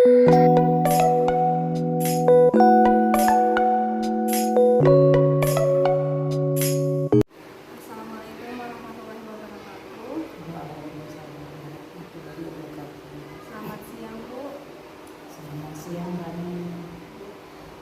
Assalamualaikum warahmatullahi wabarakatuh. Selamat siang Bu. Selamat siang Rani.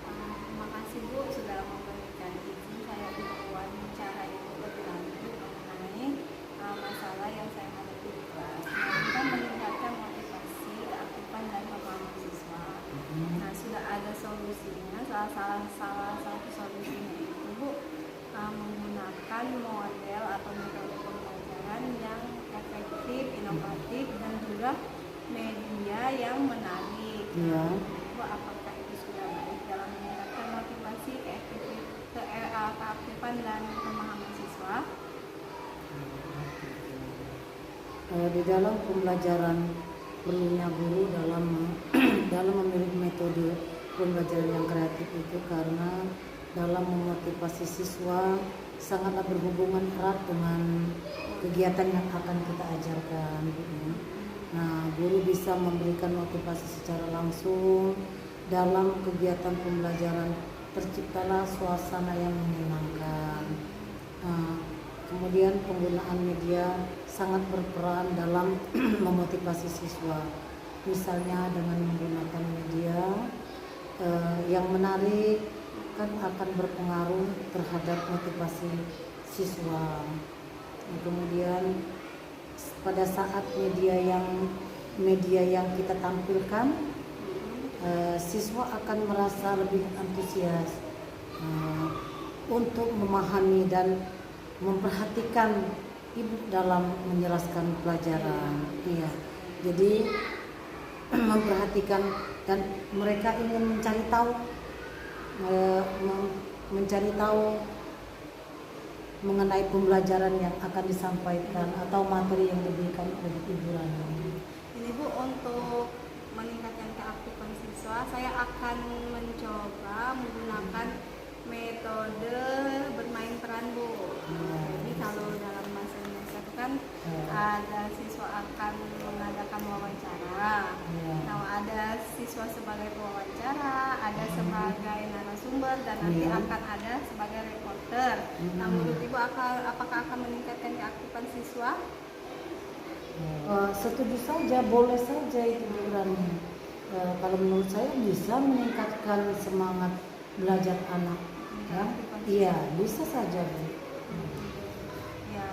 Terima kasih Bu sudah memberikan izin saya untuk wawancara Ibu lebih lanjut mengenai masalah yang saya hadapi di kelas. Kita meningkatkan motivasi, keaktifan dan pemahaman siswa. Nah, sudah ada solusinya. Salah satu solusinya itu Bu, menggunakan model atau metode pembelajaran yang efektif, inovatif, dan juga media yang menarik. Iya. Bu, apakah itu sudah baik dalam meningkatkan motivasi, keaktifan dan pemahaman siswa? Di dalam pembelajaran perlunya guru dalam memilih metode pembelajaran yang kreatif itu karena dalam memotivasi siswa sangatlah berhubungan erat dengan kegiatan yang akan kita ajarkan. Nah, guru bisa memberikan motivasi secara langsung dalam kegiatan pembelajaran, terciptalah suasana yang menyenangkan. Kemudian penggunaan media sangat berperan dalam memotivasi siswa, misalnya dengan menggunakan media yang menarik kan akan berpengaruh terhadap motivasi siswa. Kemudian pada saat media yang kita tampilkan, siswa akan merasa lebih antusias untuk memahami dan memperhatikan ibu dalam menjelaskan pelajaran. Iya, jadi memperhatikan dan mereka ingin mencari tahu mengenai pembelajaran yang akan disampaikan atau materi yang diberikan oleh Ibu Rani. Ini Bu, untuk meningkatkan keaktifan siswa, saya akan mencoba menggunakan metode bermain peran Bu. Jadi kalau dalam bahasa Indonesia itu kan ada siswa akan mengadakan wawancara. Nah, ada siswa sebagai pewawancara, ada sebagai narasumber, dan nanti akan ada sebagai reporter. Nah, menurut Ibu apakah akan meningkatkan keaktifan siswa? Setuju saja, boleh saja itu Bu Rani. Kalau menurut saya bisa meningkatkan semangat belajar anak. Ya, iya bisa saja Bu. Ya,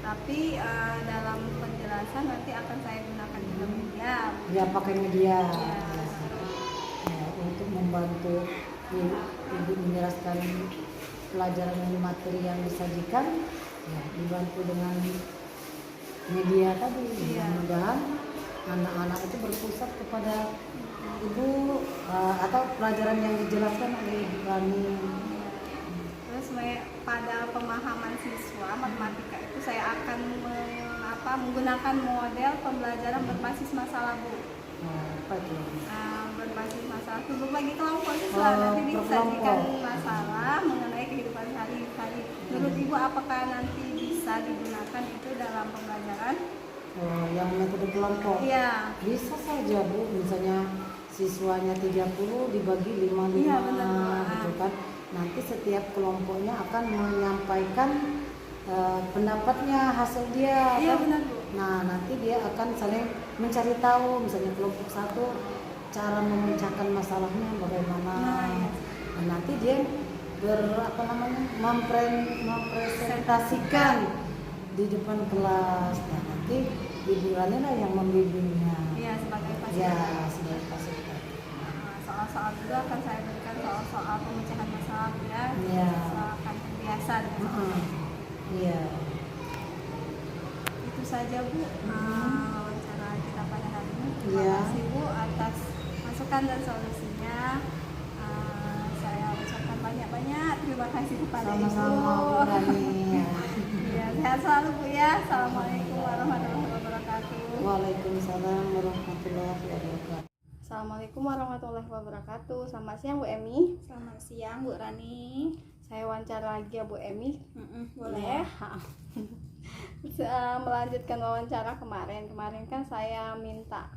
tapi dalam penjelasan nanti akan saya gunakan juga media. Ya, pakai media. Ya. Ya, untuk membantu ibu menjelaskan pelajaran dan materi yang disajikan, ya, dibantu dengan media tadi. Iya. Mudah-mudahan anak-anak itu berpusat kepada ibu atau pelajaran yang dijelaskan oleh Ibu Rani. Terus pada pemahaman siswa matematika itu saya akan menggunakan model pembelajaran berbasis masalah Bu. Apa itu? Berbasis masalah itu bagi kelompok siswa, nanti disajikan masalah mengenai kehidupan sehari-hari. Menurut Ibu apakah nanti bisa digunakan itu dalam pembelajaran? Yang metode kelompok? Iya. Bisa saja Bu, misalnya siswanya 30 dibagi 5-5, Iya, benar. gitu kan. Nanti setiap kelompoknya akan menyampaikan pendapatnya, hasil dia. Iya, kan? benar Bu. Nah, nanti dia akan saling mencari tahu, misalnya kelompok 1 cara memecahkan masalahnya bagaimana. Nah, nanti dia mempresentasikan di depan kelas. Nah, nanti Ibu Rani lah yang membimbingnya. Iya, sebagai fasilitator. Ya, sebagai fasilitator. Soal-soal juga akan saya berikan soal-soal pemecahan masalah ya. Iya. Siswa akan terbiasa dengan Iya. itu saja Bu wawancara kita pada hari ini. Terima Iya. kasih Bu atas masukan dan solusinya. Saya ucapkan banyak-banyak terima kasih kepada Sama-sama Ibu. Bu Rani. Ya, sehat selalu Bu ya. Assalamualaikum warahmatullahi wabarakatuh. Waalaikumsalam warahmatullahi wabarakatuh. Assalamualaikum warahmatullahi wabarakatuh. Selamat siang Bu Emi. Selamat siang Bu Rani. Saya wawancara lagi ya Bu Emi. Boleh. Melanjutkan wawancara kemarin kan saya minta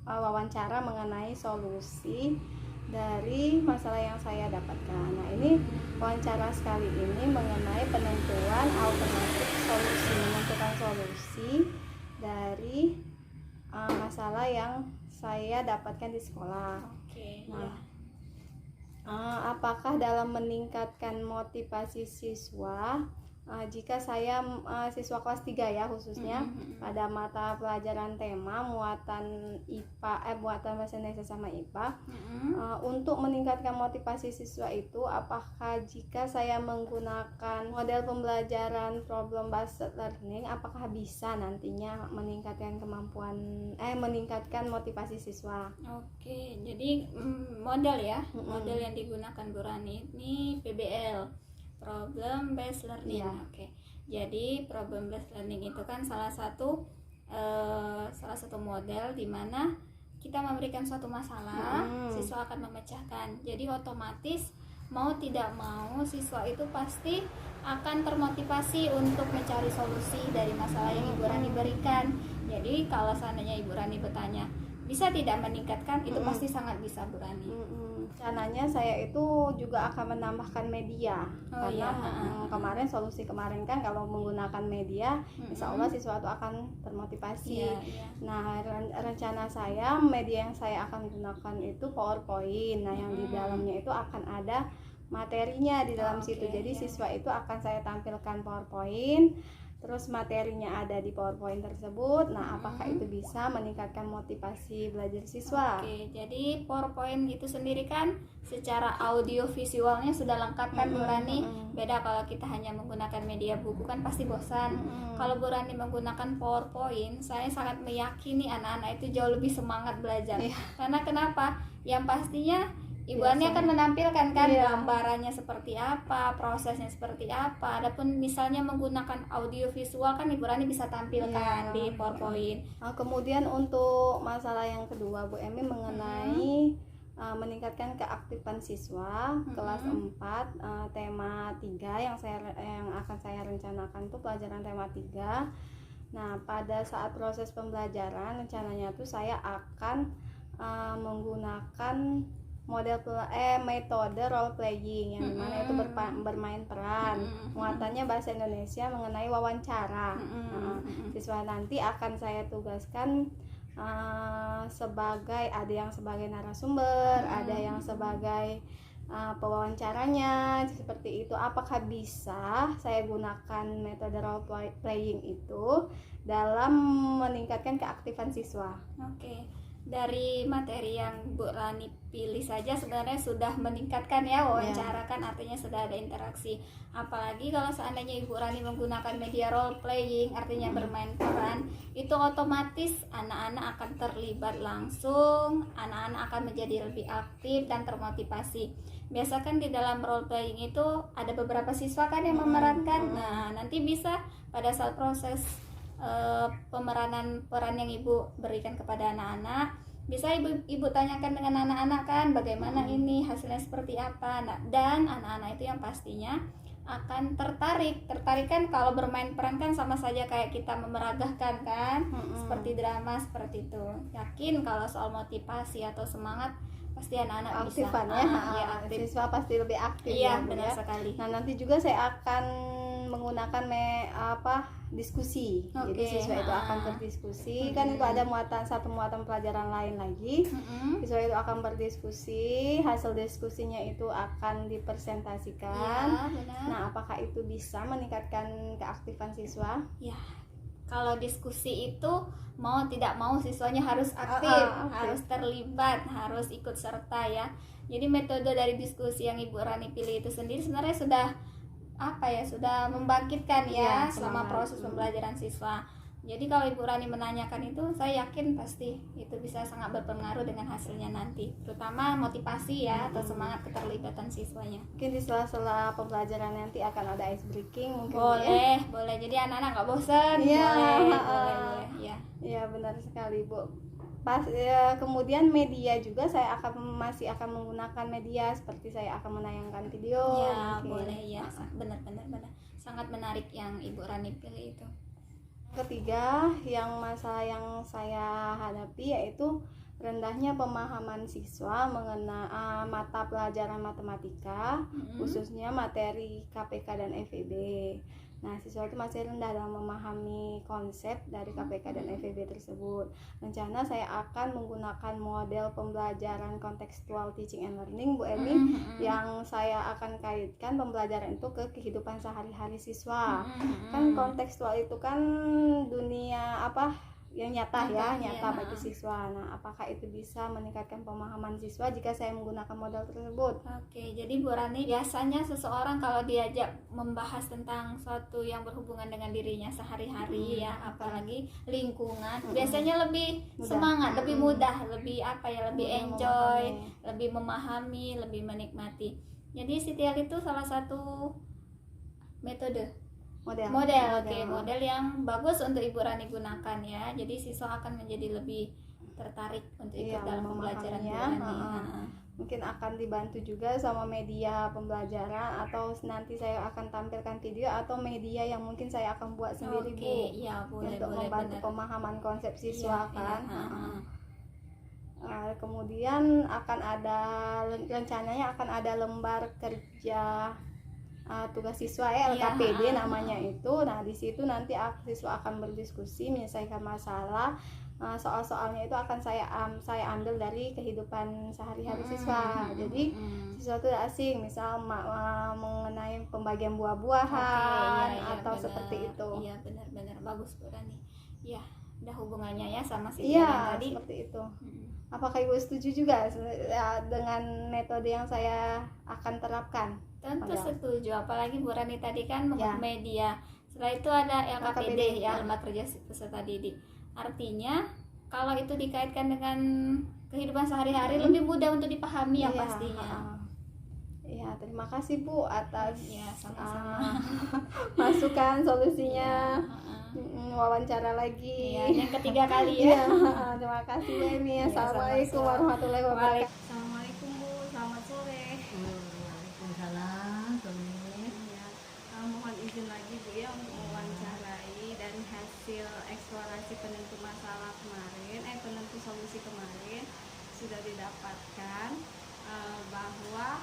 wawancara mengenai solusi dari masalah yang saya dapatkan. Nah, ini wawancara sekali ini mengenai penentuan alternatif solusi, menentukan solusi dari masalah yang saya dapatkan di sekolah. Oke. Nah, apakah dalam meningkatkan motivasi siswa, jika saya siswa kelas 3 ya khususnya pada mata pelajaran tema muatan muatan bahasa Indonesia sama IPA, untuk meningkatkan motivasi siswa itu, apakah jika saya menggunakan model pembelajaran problem based learning, apakah bisa nantinya meningkatkan meningkatkan motivasi siswa? Oke, jadi model ya, model yang digunakan Bu Rani ini PBL, Problem Based Learning. Iya. Oke, jadi Problem Based Learning itu kan salah satu model di mana kita memberikan suatu masalah, siswa akan memecahkan. Jadi otomatis mau tidak mau siswa itu pasti akan termotivasi untuk mencari solusi dari masalah yang Ibu Rani berikan. Jadi kalau seandainya Ibu Rani bertanya, bisa tidak meningkatkan, itu pasti sangat bisa Bu Rani. Rencananya saya itu juga akan menambahkan media, karena kemarin solusi kemarin kan kalau menggunakan media, insya Allah siswa itu akan termotivasi. Nah, rencana saya media yang saya akan gunakan itu PowerPoint. Nah, yang di dalamnya itu akan ada materinya di dalam situ. Jadi siswa itu akan saya tampilkan PowerPoint. Terus materinya ada di PowerPoint tersebut. Nah, apakah itu bisa meningkatkan motivasi belajar siswa? Oke, jadi PowerPoint itu sendiri kan secara audio visualnya sudah lengkap kan Bu Rani. Beda kalau kita hanya menggunakan media buku kan pasti bosan. Kalau Bu Rani menggunakan PowerPoint, saya sangat meyakini anak-anak itu jauh lebih semangat belajar. Karena kenapa? Yang pastinya Ibu Ani akan menampilkan kan gambarannya seperti apa, prosesnya seperti apa. Adapun misalnya menggunakan audio visual kan Ibu Rani bisa tampilkan di PowerPoint. Kemudian untuk masalah yang kedua Bu Emi mengenai meningkatkan keaktifan siswa kelas 4, tema 3 yang akan saya rencanakan itu pelajaran tema 3. Nah, pada saat proses pembelajaran rencananya tuh saya akan menggunakan metode role playing yang dimana itu bermain peran. Muatannya bahasa Indonesia mengenai wawancara. Siswa nanti akan saya tugaskan ada yang sebagai narasumber, ada yang sebagai pewawancaranya, seperti itu. Apakah bisa saya gunakan metode role playing itu dalam meningkatkan keaktifan siswa? Oke. Dari materi yang Bu Rani pilih saja sebenarnya sudah meningkatkan ya wawancara kan, artinya sudah ada interaksi. Apalagi kalau seandainya Ibu Rani menggunakan media role playing, artinya bermain peran, itu otomatis anak-anak akan terlibat langsung, anak-anak akan menjadi lebih aktif dan termotivasi. Biasa kan di dalam role playing itu ada beberapa siswa kan yang memerankan. Nah, nanti bisa pada saat proses pemeranan peran yang Ibu berikan kepada anak-anak, bisa ibu tanyakan dengan anak-anak kan bagaimana ini hasilnya seperti apa. Nah, dan anak-anak itu yang pastinya akan tertarik kan, kalau bermain peran kan sama saja kayak kita memeragahkan kan, seperti drama seperti itu. Yakin kalau soal motivasi atau semangat pasti anak-anak bisa aktif. Siswa pasti lebih aktif. Iya, benar sekali. Nah, nanti juga saya akan menggunakan diskusi. Jadi siswa itu akan berdiskusi. Kan itu ada satu muatan pelajaran lain lagi. Siswa itu akan berdiskusi, hasil diskusinya itu akan dipresentasikan. Nah, apakah itu bisa meningkatkan keaktifan siswa? Ya, kalau diskusi itu mau tidak mau siswanya harus aktif, harus terlibat, harus ikut serta ya. Jadi metode dari diskusi yang Ibu Rani pilih itu sendiri sebenarnya sudah sudah membangkitkan ya selama proses pembelajaran siswa. Jadi kalau Ibu Rani menanyakan itu, saya yakin pasti itu bisa sangat berpengaruh dengan hasilnya nanti, terutama motivasi ya atau semangat keterlibatan siswanya. Mungkin di sela-sela pembelajaran nanti akan ada ice breaking mungkin. Boleh. Jadi anak-anak nggak bosan. Boleh. Ya, benar sekali Bu. Kemudian media juga saya masih akan menggunakan media seperti saya akan menayangkan video. Ya, boleh ya. Benar. Sangat menarik yang Ibu Rani pilih itu. Ketiga, masalah yang saya hadapi yaitu rendahnya pemahaman siswa mengenai mata pelajaran matematika, khususnya materi KPK dan FEB. Nah, siswa itu masih rendah dalam memahami konsep dari KPK dan FEB tersebut. Rencana saya akan menggunakan model pembelajaran kontekstual teaching and learning, Bu Emi, yang saya akan kaitkan pembelajaran itu ke kehidupan sehari-hari siswa. Kan kontekstual itu kan dunia yang nyata ya, nyata bagi siswa. Nah, apakah itu bisa meningkatkan pemahaman siswa jika saya menggunakan model tersebut? Oke, jadi Bu Rani, biasanya seseorang kalau diajak membahas tentang suatu yang berhubungan dengan dirinya sehari-hari ya, apalagi lingkungan, biasanya lebih Mudah. semangat, lebih mudah, lebih lebih Mudah enjoy, memahami. lebih memahami, lebih menikmati. Jadi CTL itu salah satu metode model yang bagus untuk Ibu Rani gunakan ya. Jadi siswa akan menjadi lebih tertarik untuk ikut dalam pembelajaran Bu Rani. Mungkin akan dibantu juga sama media pembelajaran, atau nanti saya akan tampilkan video atau media yang mungkin saya akan buat sendiri, Bu. Iya, boleh, untuk membantu benar. pemahaman konsep siswa kan. Kemudian rencananya akan ada lembar kerja tugas siswa LKPD namanya itu. Nah, di situ nanti siswa akan berdiskusi menyelesaikan masalah. Soal-soalnya itu akan saya ambil dari kehidupan sehari-hari siswa. Jadi siswa itu asing, misal mengenai pembagian buah-buahan atau benar. seperti itu. Iya, benar-benar bagus Bu Rani. Iya, ada hubungannya ya sama si Iya, tadi. seperti itu. Apakah Ibu setuju juga dengan metode yang saya akan terapkan? Tentu setuju, apalagi Bu Rani tadi kan media. Setelah itu ada LKPD ya, lembar kerja peserta didik. Artinya kalau itu dikaitkan dengan kehidupan sehari-hari lebih mudah untuk dipahami ya pastinya. Iya, terima kasih Bu atas sama-sama. masukan solusinya. Wawancara lagi. Yang ketiga kali ya. Terima kasih Bu Emi. Assalamualaikum warahmatullahi wabarakatuh. Assalamualaikum Bu, selamat sore. Waalaikumsalam. Mohon izin lagi Bu ya untuk mewawancarai dari hasil eksplorasi penentu masalah kemarin, penentu solusi kemarin sudah didapatkan bahwa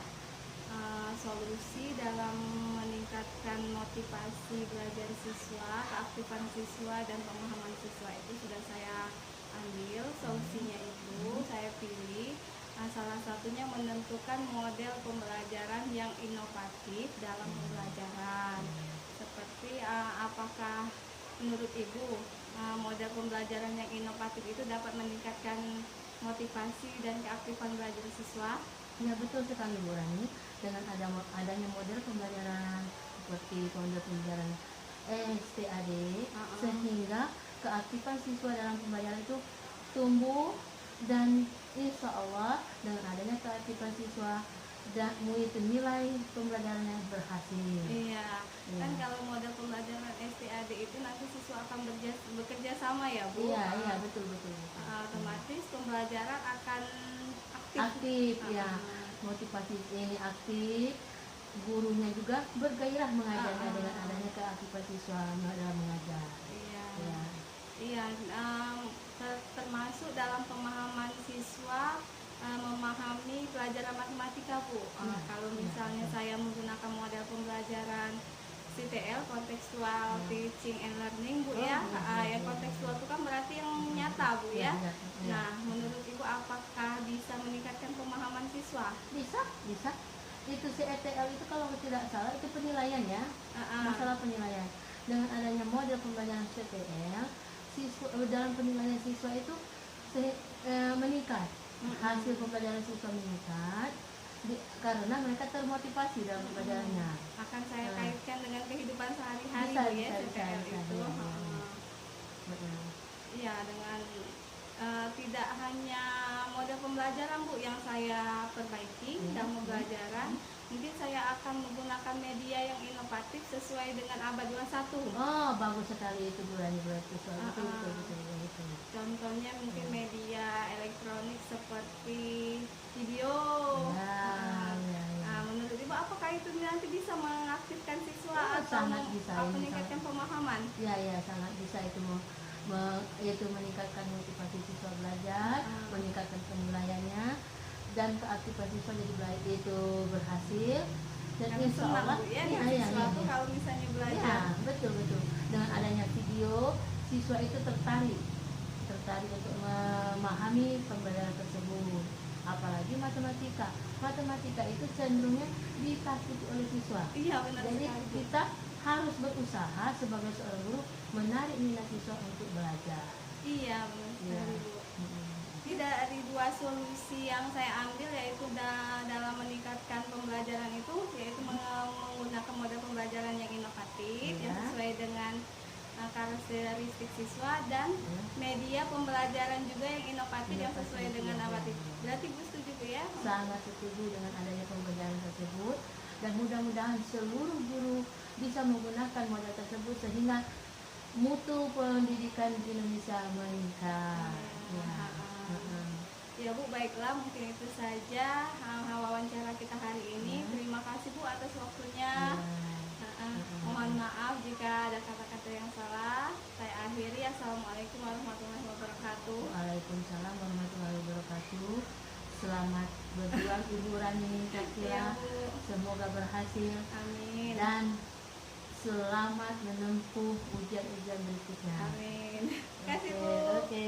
solusi dalam meningkatkan motivasi belajar siswa, keaktifan siswa dan pemahaman siswa itu sudah saya ambil. Solusinya itu saya pilih salah satunya menentukan model pembelajaran yang inovatif dalam pembelajaran. Seperti apakah menurut Ibu model pembelajaran yang inovatif itu dapat meningkatkan motivasi dan keaktifan belajar siswa? Ya, betul sekali Bu Rani. Dengan adanya model pembelajaran seperti model pembelajaran STAD, sehingga keaktifan siswa dalam pembelajaran itu tumbuh, dan insya Allah dengan adanya keaktifan siswa dan itu nilai pembelajarannya berhasil. Iya. Kan kalau model pembelajaran STAD itu nanti siswa akan bekerja sama ya Bu? Iya, betul. Otomatis pembelajaran akan aktif ya, motivasi ini aktif, gurunya juga bergairah mengajarnya dengan adanya keaktifan siswa dalam mengajar. Iya. Termasuk dalam pemahaman siswa memahami pelajaran matematika Bu. Kalau misalnya saya menggunakan model pembelajaran CTL, kontekstual teaching and learning Bu ya. Yang kontekstual itu kan berarti yang nyata Bu ya. Nah, menurut Ibu apakah bisa meningkatkan pemahaman siswa? Bisa. Itu CTL itu kalau tidak salah itu penilaian ya. Masalah penilaian. Dengan adanya model pembelajaran CTL, siswa dalam penilaian siswa itu meningkat. Hasil pembelajaran siswa meningkat karena mereka termotivasi dalam pembelajarannya. Akan saya kaitkan dengan kehidupan sehari-hari ya CTL itu. Iya, dengan tidak hanya model pembelajaran Bu yang saya perbaiki dalam pembelajaran, mungkin saya akan menggunakan media yang inovatif sesuai dengan abad 21. Oh, bagus sekali itu Bu Rani, betul. Contohnya mungkin media elektronik seperti video. Menurut Ibu apakah itu nanti bisa mengaktifkan siswa atau meningkatkan pemahaman? Ya, sangat bisa itu meningkatkan motivasi siswa belajar, meningkatkan dan keaktifan siswa jadi belajar itu berhasil. Dan Kami insya senang Allah Bu ya, iya, dikasih iya, sesuatu iya. kalau misalnya Ya, belajar. betul. Dengan adanya video, siswa itu tertarik untuk memahami pembelajaran tersebut. Apalagi matematika. Matematika itu cenderungnya ditakuti oleh siswa. Iya benar Jadi sekali Bu. kita harus berusaha sebagai seorang guru menarik minat siswa untuk belajar. Iya benar Ya. sekali Bu. Mm-mm. Jadi dari dua solusi yang saya ambil yaitu dalam meningkatkan pembelajaran itu yaitu menggunakan model pembelajaran yang inovatif yang Ya. sesuai dengan karakteristik siswa dan Ya. media pembelajaran juga yang inovatif yang Inovatif, sesuai dengan ya. normatif. Berarti Bu setuju Bu ya? Sangat setuju dengan adanya pembelajaran tersebut dan mudah-mudahan seluruh guru bisa menggunakan model tersebut sehingga mutu pendidikan di Indonesia meningkat. Ya. Mm-mm. Ya Bu, baiklah mungkin itu saja wawancara kita hari ini. Terima kasih Bu atas waktunya. Ya. Mohon maaf jika ada kata-kata yang salah. Saya akhiri. Assalamualaikum warahmatullahi wabarakatuh. Waalaikumsalam warahmatullahi wabarakatuh. Selamat berjuang Ibu Rani Ya Kasila. Bu. Semoga berhasil Amin. dan selamat menempuh ujian-ujian berikutnya. Amin. Terima kasih Oke, Bu. oke.